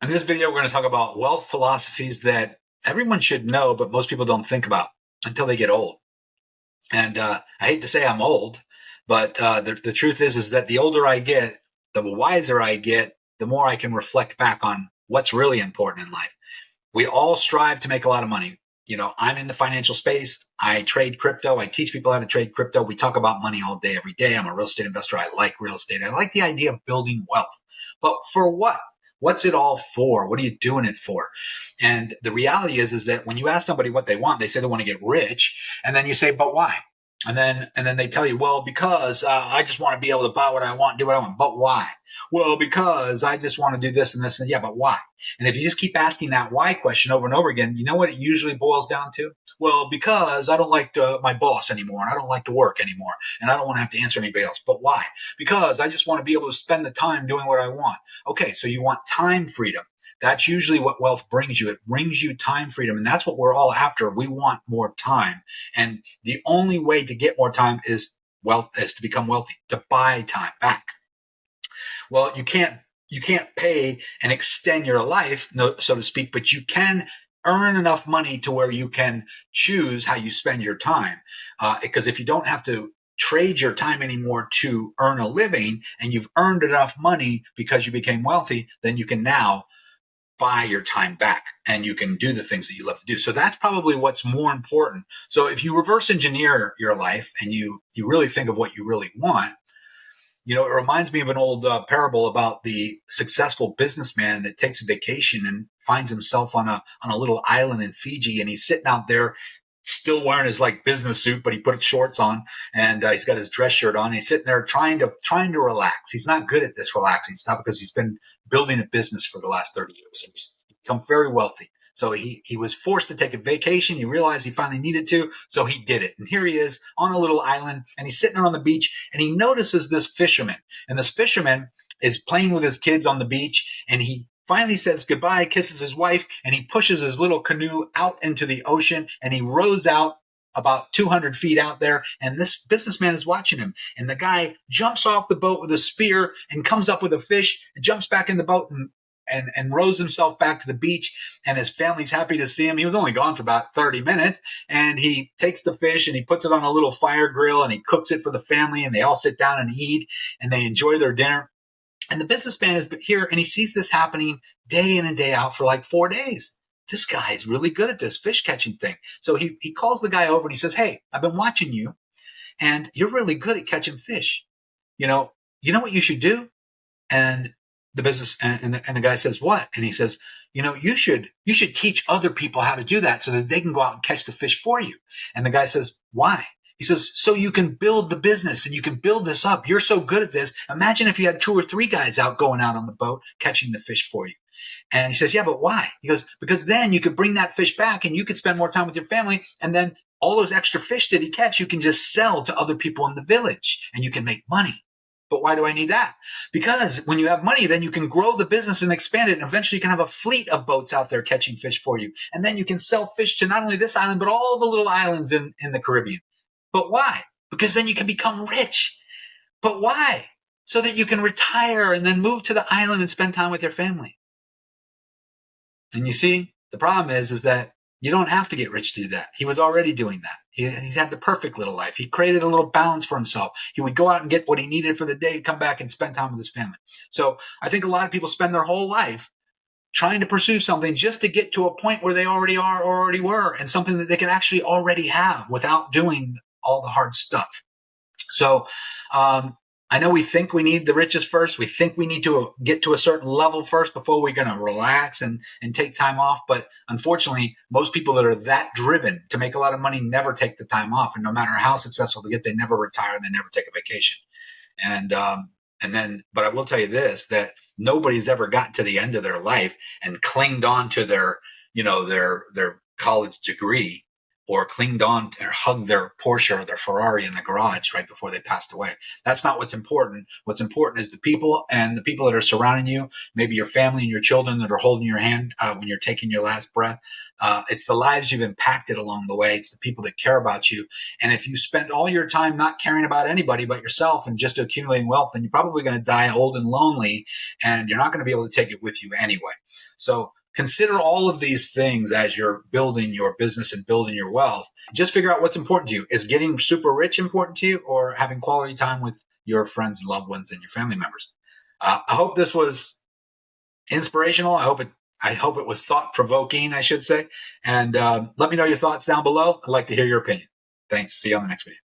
In this video, we're going to talk about wealth philosophies that everyone should know, but most people don't think about until they get old. And I hate to say I'm old, but the truth is that the older I get, the wiser I get, the more I can reflect back on what's really important in life. We all strive to make a lot of money. You know, I'm in the financial space. I trade crypto. I teach people how to trade crypto. We talk about money all day, every day. I'm a real estate investor. I like real estate. I like the idea of building wealth. But for what? What's it all for? What are you doing it for? And the reality is that when you ask somebody what they want, they say they want to get rich. And then you say, but why? And then they tell you, well, because I just want to be able to buy what I want, do what I want. But why? Well, because I just want to do this and this and yeah, but why? And if you just keep asking that why question over and over again, you know what it usually boils down to? Well, because I don't like my boss anymore and I don't like to work anymore and I don't want to have to answer anybody else. But why? Because I just want to be able to spend the time doing what I want. Okay, so you want time freedom. That's usually what wealth brings you. It brings you time freedom. And that's what we're all after. We want more time. And the only way to get more time is to become wealthy, to buy time back. Well, you can't pay and extend your life, so to speak, but you can earn enough money to where you can choose how you spend your time. Because if you don't have to trade your time anymore to earn a living and you've earned enough money because you became wealthy, then you can now buy your time back and you can do the things that you love to do. So that's probably what's more important. So if you reverse engineer your life and you really think of what you really want, you know, it reminds me of an old parable about the successful businessman that takes a vacation and finds himself on a little island in Fiji, and he's sitting out there still wearing his like business suit, but he put shorts on and he's got his dress shirt on. And he's sitting there trying to relax. He's not good at this relaxing stuff because he's been building a business for the last 30 years and he's become very wealthy. So he was forced to take a vacation. He realized he finally needed to, so he did it. And here he is on a little island, and he's sitting there on the beach, and he notices this fisherman. And this fisherman is playing with his kids on the beach, and he finally says goodbye, kisses his wife, and he pushes his little canoe out into the ocean, and he rows out about 200 feet out there, and this businessman is watching him. And the guy jumps off the boat with a spear and comes up with a fish and jumps back in the boat and rows himself back to the beach, and his family's happy to see him. He was only gone for about 30 minutes, and he takes the fish and he puts it on a little fire grill and he cooks it for the family, and they all sit down and eat and they enjoy their dinner. And the businessman is here and he sees this happening day in and day out for like 4 days. This guy is really good at this fish catching thing. So he calls the guy over and he says, hey, I've been watching you and you're really good at catching fish. You know what you should do? And the business and the guy says, what? And he says, you know, you should teach other people how to do that so that they can go out and catch the fish for you. And the guy says, why? He says, so you can build the business and you can build this up. You're so good at this. Imagine if you had 2 or 3 guys going out on the boat, catching the fish for you. And he says, yeah, but why? He goes, because then you could bring that fish back and you could spend more time with your family. And then all those extra fish that he catch, you can just sell to other people in the village and you can make money. But why do I need that? Because when you have money, then you can grow the business and expand it. And eventually you can have a fleet of boats out there catching fish for you. And then you can sell fish to not only this island, but all the little islands in the Caribbean. But why? Because then you can become rich. But why? So that you can retire and then move to the island and spend time with your family. And you see, the problem is that you don't have to get rich to do that. He was already doing that. He's had the perfect little life. He created a little balance for himself. He would go out and get what he needed for the day, come back and spend time with his family. So I think a lot of people spend their whole life trying to pursue something just to get to a point where they already are or already were, and something that they can actually already have without doing all the hard stuff. So I know we think we need the riches first. We think we need to get to a certain level first before we're going to relax and take time off. But unfortunately, most people that are that driven to make a lot of money never take the time off. And no matter how successful they get, they never retire. They never take a vacation. But I will tell you this, that nobody's ever gotten to the end of their life and clinged on to their college degree or clinged on or hugged their Porsche or their Ferrari in the garage right before they passed away. That's not what's important. What's important is the people, and the people that are surrounding you, maybe your family and your children that are holding your hand when you're taking your last breath. It's the lives you've impacted along the way. It's the people that care about you. And if you spend all your time not caring about anybody but yourself and just accumulating wealth, then you're probably going to die old and lonely, and you're not going to be able to take it with you anyway. So consider all of these things as you're building your business and building your wealth. Just figure out what's important to you. Is getting super rich important to you, or having quality time with your friends, loved ones, and your family members? I hope this was inspirational. I hope it was thought provoking, I should say. And let me know your thoughts down below. I'd like to hear your opinion. Thanks. See you on the next video.